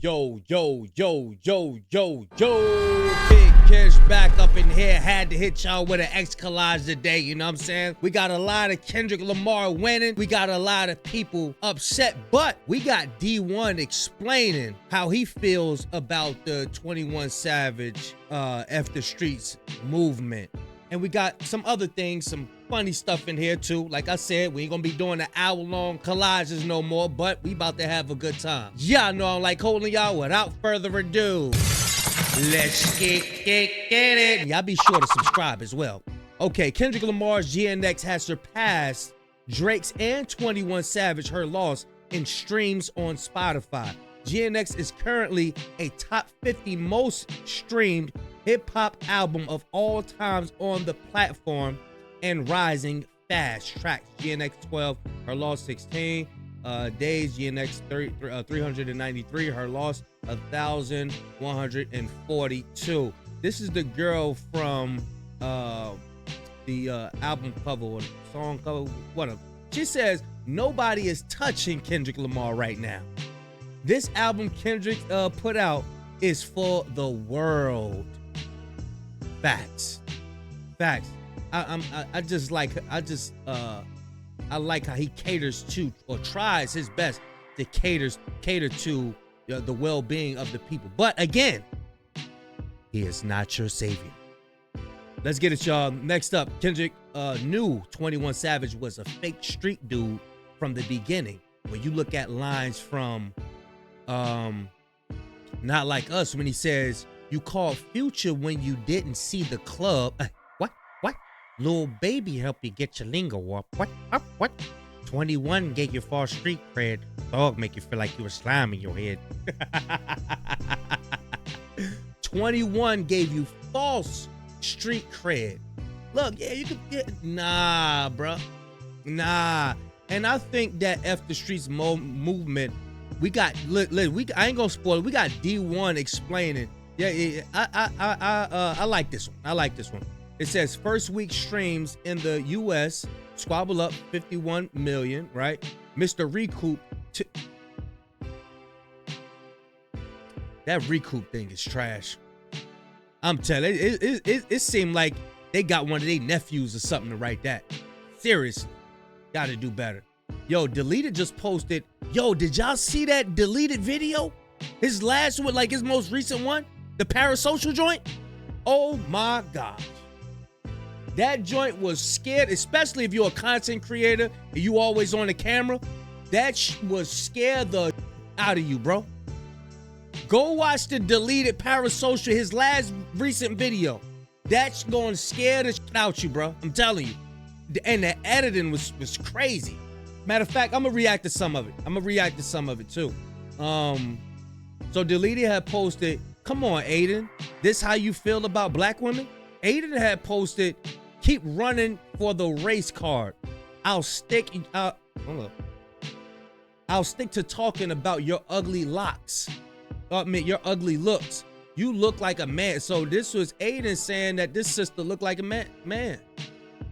Yo, Big Kish back up in here. Had to hit y'all with an X collage today, you know what I'm saying? We got a lot of Kendrick Lamar winning. We got a lot of people upset, but we got D1 explaining how he feels about the 21 Savage F the Streets movement. And we got some other things, some funny stuff in here too. Like I said, we ain't gonna be doing the hour-long collages no more, but we about to have a good time. Y'all know I don't like holding y'all. Without further ado, let's get it. Y'all be sure to subscribe as well. Okay, Kendrick Lamar's GNX has surpassed Drake's and 21 Savage her loss in streams on Spotify. GNX is currently a top 50 most streamed hip-hop album of all times on the platform and rising fast. Tracks GNX 12, her loss 16. Days GNX 393, her loss 1,142. This is the girl from the album cover or song cover, whatever. She says nobody is touching Kendrick Lamar right now. This album Kendrick put out is for the world. Facts. I like how he caters to, or tries his best to cater to the well-being of the people. But again, he is not your savior. Let's get it, y'all. Next up, Kendrick knew 21 Savage was a fake street dude from the beginning. When you look at lines from Not Like Us, when he says, "You called Future when you didn't see the club." What? Lil Baby help you get your lingo up. What? 21 gave you false street cred. Dog make you feel like you were slime in your head. 21 gave you false street cred. Look, yeah, you could get, nah, bruh. Nah. And I think that F the Streets movement, we got, I ain't gonna spoil it. We got D1 explaining. Yeah, I like this one. It says first week streams in the US squabble up 51 million, right? Mr. Recoup. That Recoup thing is trash. I'm telling you, it seemed like they got one of their nephews or something to write that. Seriously, gotta do better. Yo, Deleted just posted. Yo, did y'all see that deleted video? His last one, like his most recent one, the Parasocial joint. Oh my gosh. That joint was scared, especially if you're a content creator and you always on the camera. That was scared the out of you, bro. Go watch the deleted Parasocial, his last recent video. That's gonna scare the shit out you, bro. I'm telling you. And the editing was crazy. Matter of fact, I'm gonna react to some of it. Too. So Deleted had posted, "Come on, Aiden. This how you feel about black women?" Aiden had posted, "Keep running for the race card. I'll stick to talking about your ugly locks. Your ugly looks. You look like a man." So this was Aiden saying that this sister looked like a man.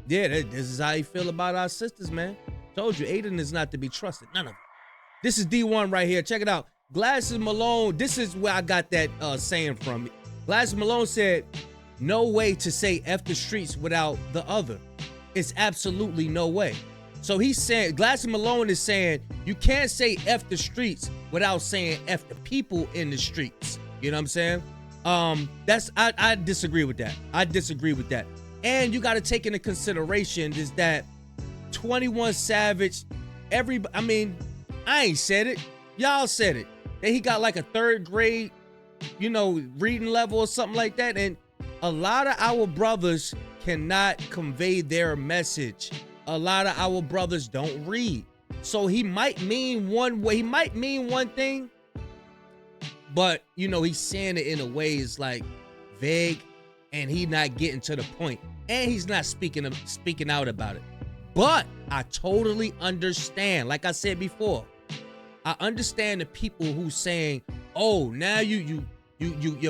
Yeah, this is how you feel about our sisters, man. Told you, Aiden is not to be trusted. None of them. This is D1 right here. Check it out. Glasses Malone. This is where I got that saying from. Glasses Malone said, "No way to say F the streets without the other. It's absolutely no way." So he's saying, Glasses Malone is saying, you can't say F the streets without saying F the people in the streets. You know what I'm saying? I disagree with that. And you got to take into consideration is that 21 Savage, I ain't said it. Y'all said it. That he got like a 3rd grade, reading level or something like that. And a lot of our brothers cannot convey their message. A lot of our brothers don't read. So he might mean one way. He might mean one thing. But, he's saying it in a way is like vague. And he not getting to the point. And he's not speaking out about it. But I totally understand. Like I said before, I understand the people who saying, "Oh, now your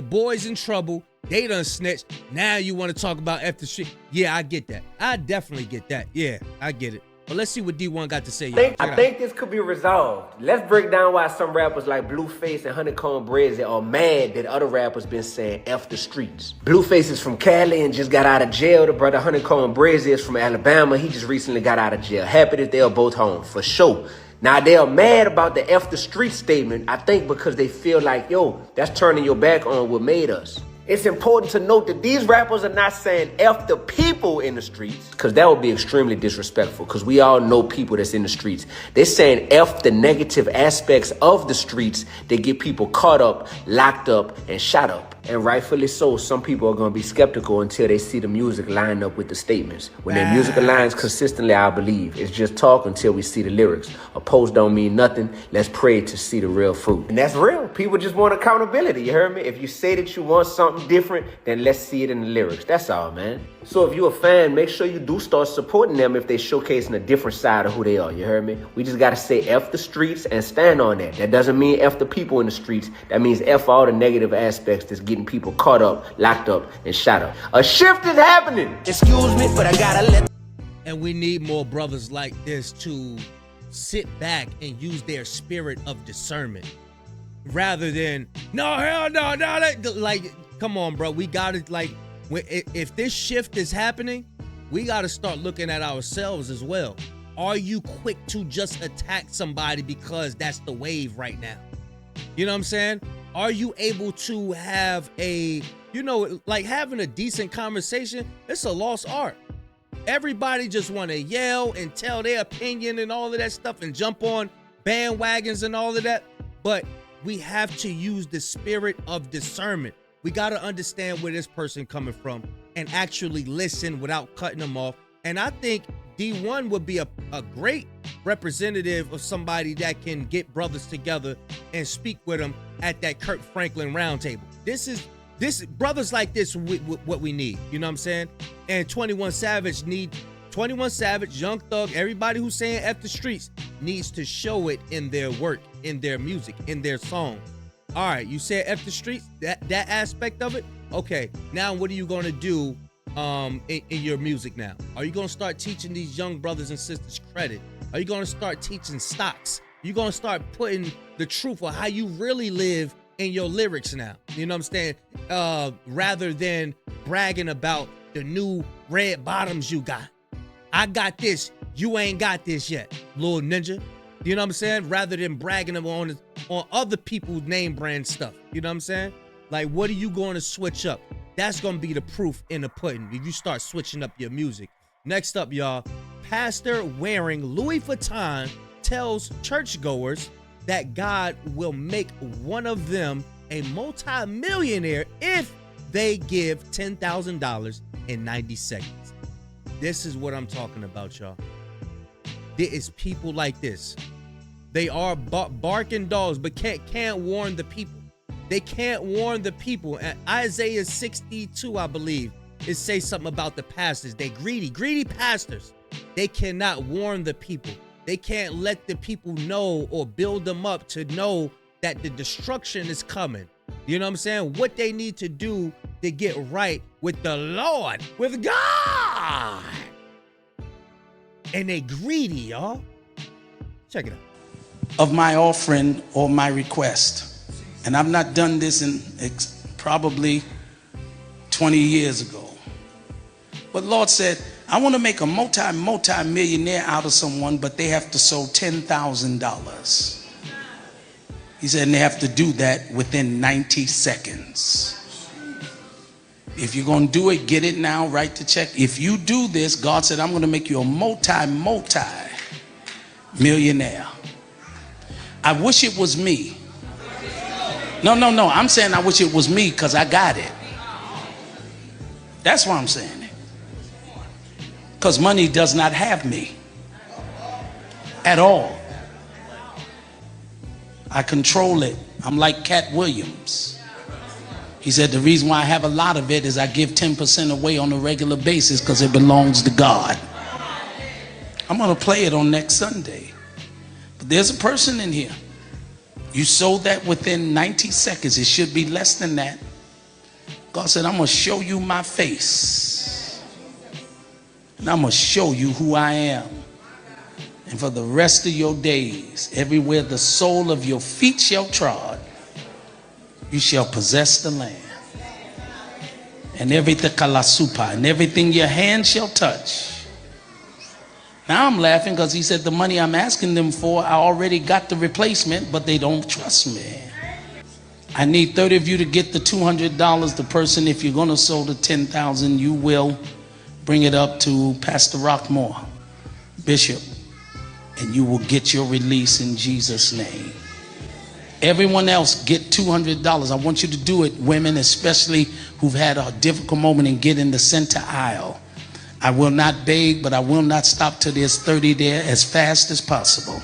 boy's in trouble. They done snitched. Now you want to talk about F the shit." Yeah, I get that. I definitely get that. Yeah, I get it. But let's see what D1 got to say. I think this could be resolved. Let's break down why some rappers like Blueface and Honeycomb Breezy are mad that other rappers been saying F the streets. Blueface is from Cali and just got out of jail. The brother Honeycomb Breezy is from Alabama. He just recently got out of jail. Happy that they are both home, for sure. Now, they are mad about the F the street statement, I think because they feel like, yo, that's turning your back on what made us. It's important to note that these rappers are not saying F the people in the streets, because that would be extremely disrespectful, because we all know people that's in the streets. They're saying F the negative aspects of the streets that get people caught up, locked up, and shot up. And rightfully so, some people are going to be skeptical until they see the music line up with the statements. When their music aligns consistently, I believe. It's just talk until we see the lyrics. A post don't mean nothing. Let's pray to see the real fruit. And that's real. People just want accountability, you heard me? If you say that you want something different, then let's see it in the lyrics. That's all, man. So if you're a fan, make sure you do start supporting them if they're showcasing a different side of who they are, you heard me? We just got to say F the streets and stand on that. That doesn't mean F the people in the streets. That means F all the negative aspects that's getting people caught up, locked up, and shot up. A shift is happening. Excuse me, but I gotta let... And we need more brothers like this to sit back and use their spirit of discernment. Rather than, no, hell no, like, come on, bro. We gotta, like, if this shift is happening, we gotta start looking at ourselves as well. Are you quick to just attack somebody because that's the wave right now? You know what I'm saying? Are you able to have like having a decent conversation? It's a lost art. Everybody just want to yell and tell their opinion and all of that stuff and jump on bandwagons and all of that. But we have to use the spirit of discernment. We got to understand where this person coming from and actually listen without cutting them off. And I think D1 would be a great representative of somebody that can get brothers together and speak with them at that Kirk Franklin roundtable. This brothers like this what we need. You know what I'm saying? And 21 Savage, Young Thug, everybody who's saying F the streets needs to show it in their work, in their music, in their song. All right, you said F the streets, that aspect of it. Okay, now what are you going to do in your music now? Are you going to start teaching these young brothers and sisters credit? Are you going to start teaching stocks? You're going to start putting the truth of how you really live in your lyrics now. You know what I'm saying? Rather than bragging about the new red bottoms you got. I got this. You ain't got this yet, little ninja. You know what I'm saying? Rather than bragging on other people's name brand stuff. You know what I'm saying? Like, what are you going to switch up? That's going to be the proof in the pudding if you start switching up your music. Next up, y'all, pastor wearing Louis Vuitton tells churchgoers that God will make one of them a multi-millionaire if they give $10,000 in 90 seconds. This is what I'm talking about, y'all. There is people like this. They are barking dogs, but can't warn the people. They can't warn the people. At Isaiah 62, I believe, it says something about the pastors. They greedy pastors. They cannot warn the people. They can't let the people know or build them up to know that the destruction is coming. You know what I'm saying? What they need to do to get right with the Lord, with God. And they greedy, y'all. Check it out. Of my offering or my request. And I've not done this in probably 20 years ago. But Lord said, I want to make a multi-millionaire out of someone, but they have to sow $10,000. He said, and they have to do that within 90 seconds. If you're going to do it, get it now, write the check. If you do this, God said, I'm going to make you a multi-millionaire. I wish it was me. No. I'm saying I wish it was me because I got it. That's why I'm saying it. Because money does not have me at all. I control it. I'm like Cat Williams. He said the reason why I have a lot of it is I give 10% away on a regular basis because it belongs to God. I'm going to play it on next Sunday. But there's a person in here. You sold that within 90 seconds. It should be less than that. God said, I'm going to show you my face. And I'm going to show you who I am. and for the rest of your days, everywhere the sole of your feet shall trod, you shall possess the land. And everything kalasupa, and everything your hand shall touch. Now I'm laughing because he said the money I'm asking them for, I already got the replacement, but they don't trust me. I need 30 of you to get the $200. The person, if you're going to sow the 10,000, you will bring it up to Pastor Rockmore, Bishop, and you will get your release in Jesus' name. Everyone else get $200. I want you to do it, women, especially who've had a difficult moment, and get in the center aisle. I will not beg, but I will not stop till there's 30 there as fast as possible.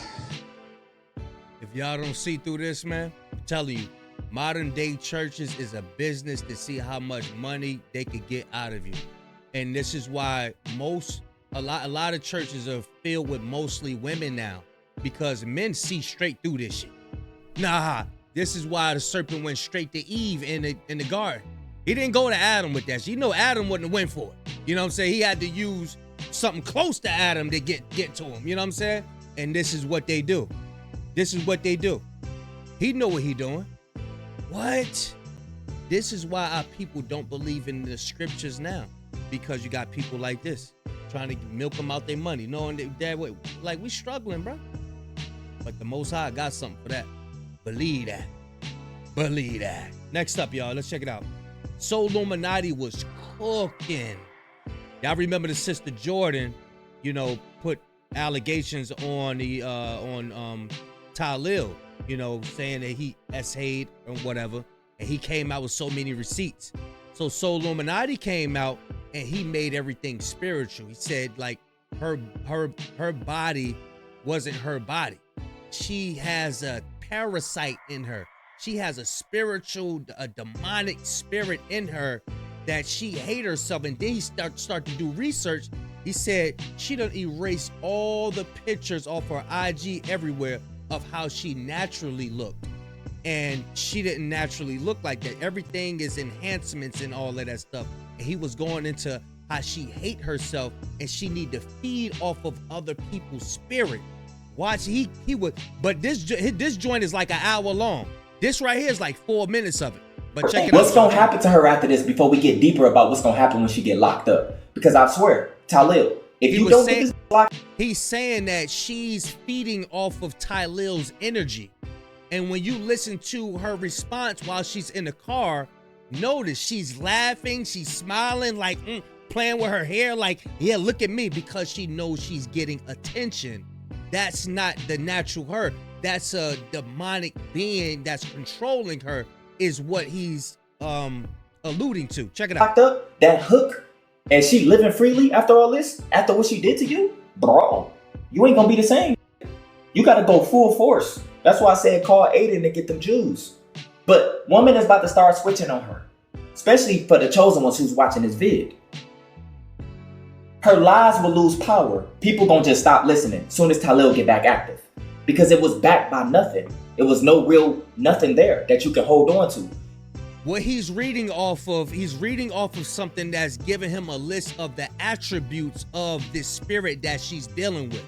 If y'all don't see through this, man, I'm telling you, modern day churches is a business to see how much money they could get out of you. And this is why a lot of churches are filled with mostly women now, because men see straight through this shit. Nah, this is why the serpent went straight to Eve in the garden. He didn't go to Adam with that. You know, Adam wouldn't have went for it. You know what I'm saying? He had to use something close to Adam to get to him. You know what I'm saying? And this is what they do. This is what they do. He know what he doing. What? This is why our people don't believe in the scriptures now, because you got people like this trying to milk them out their money, knowing that way, like, we struggling, bro. But the Most High got something for that. Believe that. Believe that. Next up, y'all, let's check it out. So Illuminati was cooking. Y'all remember the sister Jordan, you know, put allegations on the Talil, you know, saying that he essayed or whatever, and he came out with so many receipts. So Illuminati came out and he made everything spiritual. He said, like, her body wasn't her body. She has a parasite in her. She has a demonic spirit in her that she hate herself. And then he start to do research. He said she done erased all the pictures off her IG everywhere of how she naturally looked. And she didn't naturally look like that. Everything is enhancements and all of that stuff. And he was going into how she hate herself and she need to feed off of other people's spirit. Watch, he would, but this joint is like an hour long. This right here is like 4 minutes of it. But check it out. What's gonna happen to her after this before we get deeper about what's gonna happen when she get locked up? Because I swear, Talil, if you don't get this locked, he's saying that she's feeding off of Tylil's energy. And when you listen to her response while she's in the car, notice she's laughing, she's smiling, like playing with her hair, like, yeah, look at me, because she knows she's getting attention. That's not the natural her. That's a demonic being that's controlling her, is what he's alluding to. Check it out. locked up, that hook, and she living freely after all this, after what she did to you, bro, you ain't gonna be the same. You gotta go full force. That's why I said call Aiden to get them Jews. But woman is about to start switching on her, especially for the chosen ones who's watching this vid. Her lies will lose power. People gonna just stop listening as soon as Talil get back active, because it was backed by nothing. It was no real nothing there that you can hold on to. What he's reading off of something that's giving him a list of the attributes of this spirit that she's dealing with.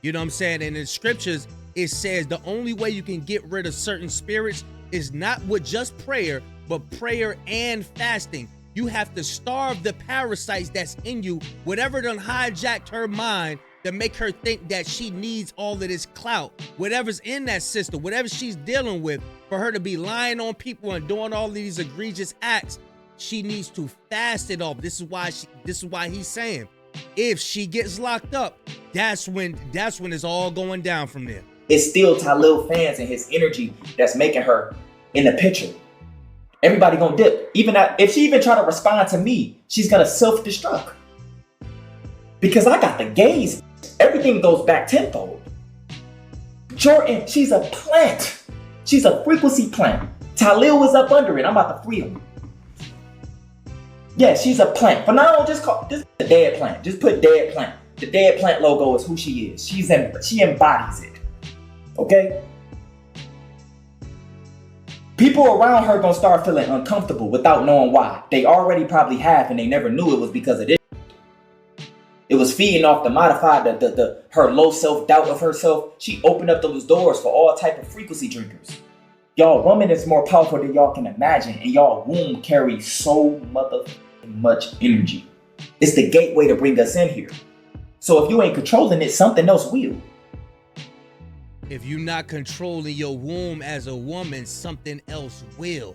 You know what I'm saying? And in scriptures, it says the only way you can get rid of certain spirits is not with just prayer, but prayer and fasting. You have to starve the parasites that's in you, whatever done hijacked her mind to make her think that she needs all of this clout, whatever's in that system, whatever she's dealing with, for her to be lying on people and doing all these egregious acts. She needs to fast it off. This is why he's saying, if she gets locked up, that's when it's all going down from there. It's still Talil fans and his energy that's making her in the picture. Everybody gonna dip. Even if she even try to respond to me, she's gonna self-destruct. Because I got the gaze. Everything goes back tenfold. Jordan, she's a plant. She's a frequency plant. Talil was up under it. I'm about to free him. Yeah, she's a plant. For now, just call this a dead plant. Just put dead plant. The dead plant logo is who she is. She embodies it. Okay? People around her gonna start feeling uncomfortable without knowing why. They already probably have, and they never knew it was because of this. It was feeding off the modified, her low self-doubt of herself. She opened up those doors for all type of frequency drinkers. Y'all, woman is more powerful than y'all can imagine, and y'all womb carries so much energy. It's the gateway to bring us in here. So if you ain't controlling it, something else will. If you're not controlling your womb as a woman, something else will.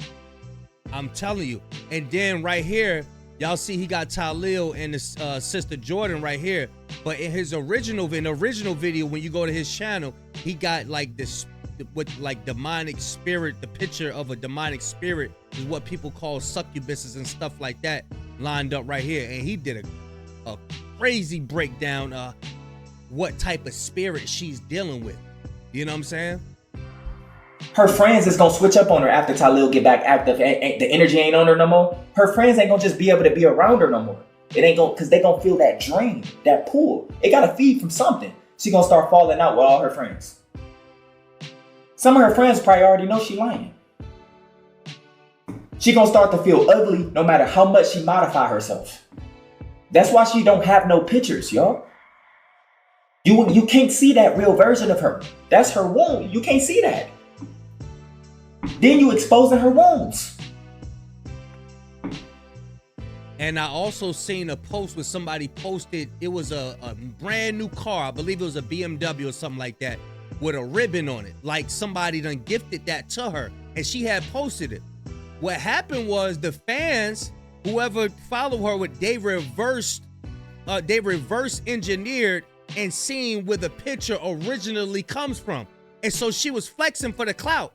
I'm telling you. And then right here, y'all see he got Talil and his sister Jordan right here. But in his original video, when you go to his channel, he got like this with like demonic spirit. The picture of a demonic spirit is what people call succubuses and stuff like that lined up right here. And he did a crazy breakdown of what type of spirit she's dealing with. You know what I'm saying? Her friends is gonna switch up on her after Talil get back active. The energy ain't on her no more. Her friends ain't gonna just be able to be around her no more. It ain't gonna, cause they gonna feel that drain, that pull. It gotta feed from something. She gonna start falling out with all her friends. Some of her friends probably already know she lying. She gonna start to feel ugly no matter how much she modify herself. That's why she don't have no pictures, y'all. You can't see that real version of her. That's her womb. You can't see that. Then you exposing her wounds. And I also seen a post where somebody posted, it was a brand new car. I believe it was a BMW or something like that with a ribbon on it. Like somebody done gifted that to her and she had posted it. What happened was the fans, whoever followed her, they reverse engineered and seeing where the picture originally comes from. And so she was flexing for the clout.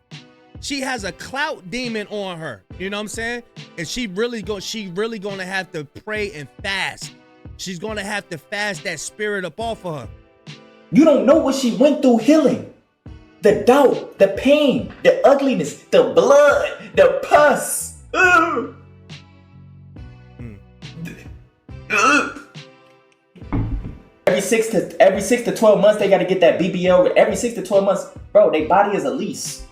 She has a clout demon on her. You know what I'm saying? And she really gonna have to pray and fast. She's gonna have to fast that spirit up off of her. You don't know what she went through healing. The doubt, the pain, the ugliness, the blood, the pus. Ugh. Ugh. Every 6 to 12 months, they got to get that BBL. Every 6 to 12 months, bro, their body is a lease.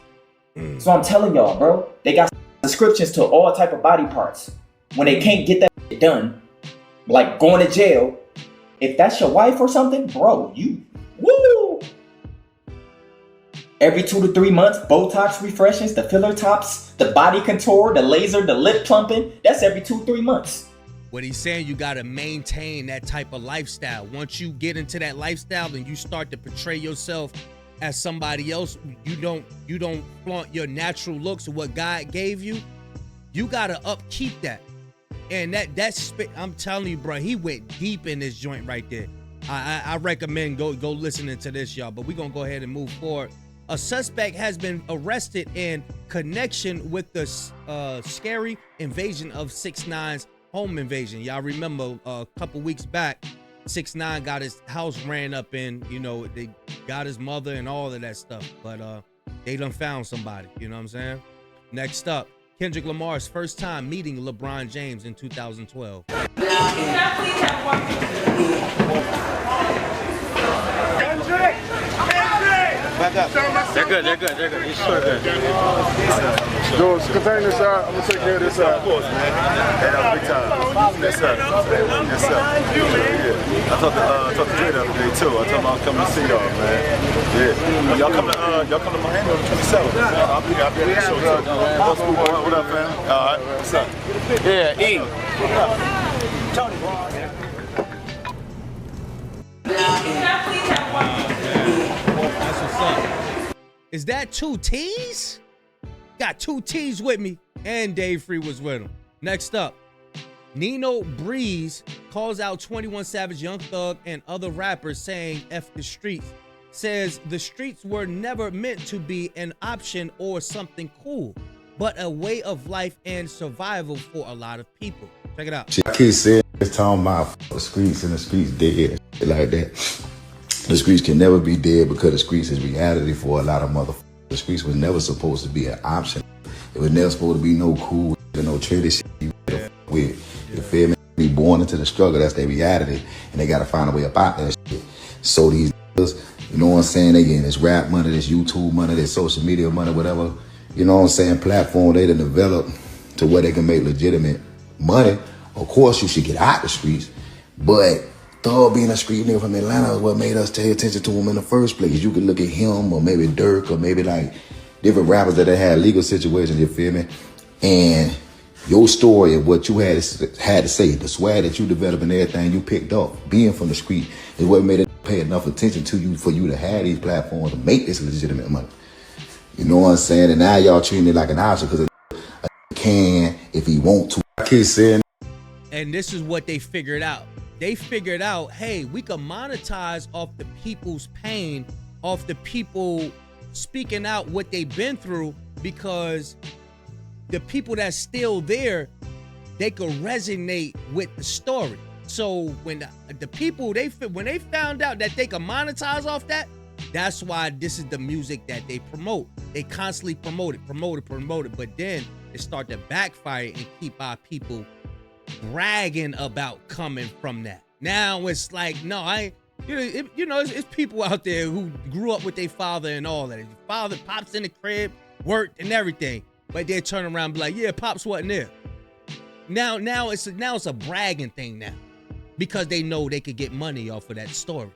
So I'm telling y'all, bro, they got subscriptions to all type of body parts. When they can't get that done, like going to jail, if that's your wife or something, bro, woo! Every 2 to 3 months, Botox refreshes, the filler tops, the body contour, the laser, the lip plumping. That's every 2-3 months. What he's saying, you got to maintain that type of lifestyle. Once you get into that lifestyle and you start to portray yourself as somebody else, you don't flaunt your natural looks or what God gave you. You got to upkeep that. And that's, I'm telling you, bro, he went deep in this joint right there. I recommend go listening to this, y'all. But we're going to go ahead and move forward. A suspect has been arrested in connection with the scary invasion of 6ix9ine's home invasion. Y'all remember a couple weeks back, 6ix9ine got his house ran up in, you know, they got his mother and all of that stuff. But they done found somebody, you know what I'm saying? Next up, Kendrick Lamar's first time meeting LeBron James in 2012. Back up. They're good. He's sure good. George, contain this side. I'm gonna take care of this side. Of course, man. Hey, big time. Yes, sir. Yes, sir. Yeah. I talked to Dre the other day too. I told him I was coming to see y'all, man. Yeah. Y'all come to Miami on the 27th. I'll be at the show too. What up, fam? All right. What's up? Yeah, E. Tony. That's what's up. Is that 2 T's? Got 2 T's with me, and Dave Free was with him. Next up, Nino Breeze calls out 21 Savage, Young Thug, and other rappers saying F the streets. Says the streets were never meant to be an option or something cool, but a way of life and survival for a lot of people. Check it out. I keep saying it's talking about the streets and the streets dead, shit like that. The streets can never be dead because the streets is reality for a lot of motherfuckers. The streets was never supposed to be an option. It was never supposed to be no cool, no trendy shit you with. You feel me? Be born into the struggle, that's their reality, and they gotta find a way up out that shit. So these niggas, you know what I'm saying, they getting this rap money, this YouTube money, this social media money, whatever, you know what I'm saying, platform they done developed to where they can make legitimate money. Of course you should get out the streets, but Thug being a street nigga from Atlanta is what made us pay attention to him in the first place. You could look at him or maybe Dirk or maybe like different rappers that had legal situations, you feel me? And your story of what you had to say, the swag that you developed and everything you picked up, being from the street, is what made it pay enough attention to you for you to have these platforms to make this legitimate money. You know what I'm saying? And now y'all treating it like an option because a can if he want to. I keep saying. And this is what they figured out. They figured out, hey, we can monetize off the people's pain, off the people speaking out what they've been through, because the people that's still there, they could resonate with the story. So when the people, when they found out that they could monetize off that, that's why this is the music that they promote. They constantly promote it, but then it start to backfire and keep our people bragging about coming from that. Now it's like, no, it's people out there who grew up with their father and all that. Father, pops in the crib, worked and everything, but they turn around and be like, yeah, pops wasn't there. Now it's a bragging thing now, because they know they could get money off of that story.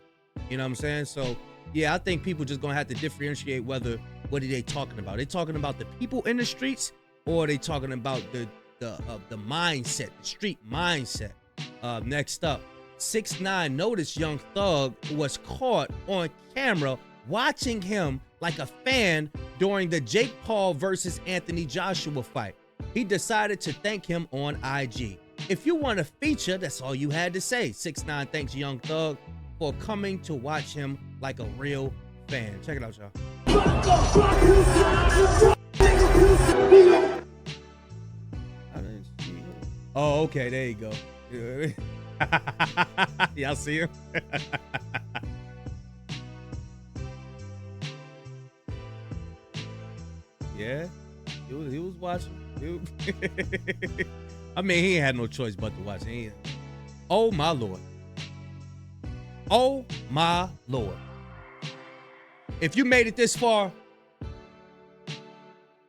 You know what I'm saying? So yeah, I think people just gonna have to differentiate what are they talking about. They talking about the people in the streets, or are they talking about the mindset, the street mindset. Next up, 6ix9ine noticed Young Thug was caught on camera watching him like a fan during the Jake Paul versus Anthony Joshua fight. He decided to thank him on IG. If you want a feature, that's all you had to say. 6ix9ine thanks Young Thug for coming to watch him like a real fan. Check it out, y'all. Oh, okay, there you go. Y'all see him? Yeah, he was watching. I mean, he ain't had no choice but to watch. Oh my Lord. Oh my Lord. If you made it this far,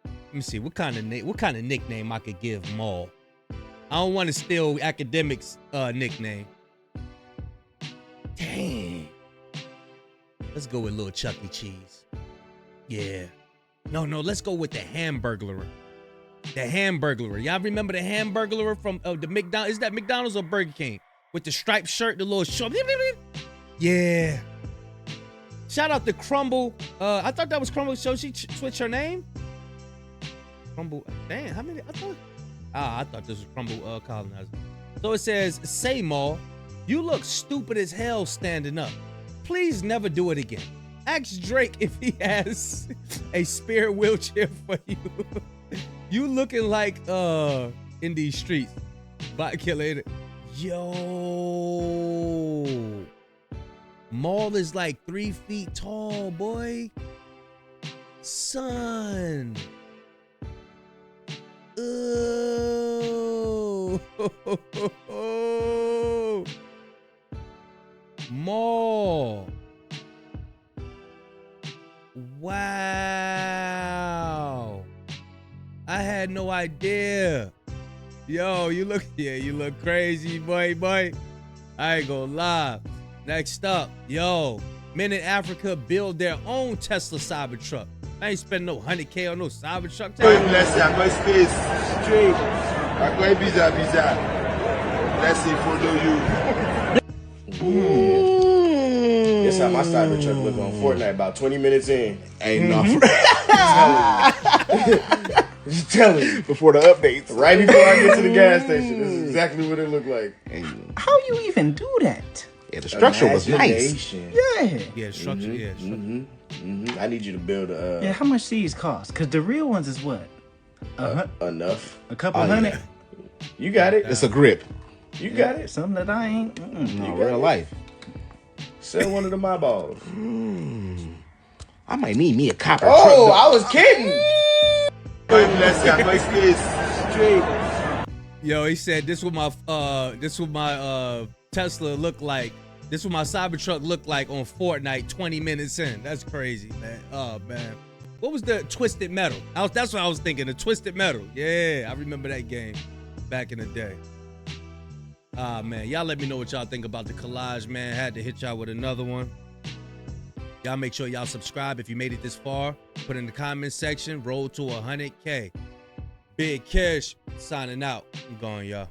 let me see what kind of nickname I could give Maul. I don't want to steal Academic's nickname. Dang. Let's go with Little Chuck E. Cheese. Yeah. No, let's go with the Hamburglar. The Hamburglar. Y'all remember the Hamburglar from the McDonald's? Is that McDonald's or Burger King? With the striped shirt, the little short. Yeah. Shout out to Crumble. I thought that was Crumble. So she switched her name? Crumble. Damn, how many? I thought this was Crumble Colonizer. So it says, say Maul, you look stupid as hell standing up. Please never do it again. Ask Drake if he has a spare wheelchair for you. You looking like in these streets. Bot killer. Yo. Maul is like 3 feet tall, boy. Son. Oh. Maul. Wow. I had no idea. Yo, you look crazy, boy. I ain't gonna lie. Next up, yo, men in Africa build their own Tesla Cybertruck. I ain't spending no 100K on no Cybertruck. That's how my Cybertruck look on Fortnite about 20 minutes in. Ain't nothing. Just telling you. Before the updates. Right before I get to the gas station, this is exactly what it looked like. How you even do that? Yeah, the structure was nice. Yeah. Yeah, structure. I need you to build a... Yeah, how much these cost? Because the real ones is what? Enough. A couple hundred? Yeah. You got it. It's a grip. You got it. Something that I ain't. No, real life. Sell one of the my balls. I might need me a copper truck. Oh, I was kidding. Yo, he said this what my Tesla look like. This what my Cybertruck look like on Fortnite 20 minutes in. That's crazy, man. Oh man. What was the Twisted Metal? That's what I was thinking. The Twisted Metal. Yeah, I remember that game back in the day. Man, y'all let me know what y'all think about the collage, man. Had to hit y'all with another one. Y'all make sure y'all subscribe if you made it this far. Put in the comment section. Roll to 100K. Big Kish signing out. I'm going, y'all.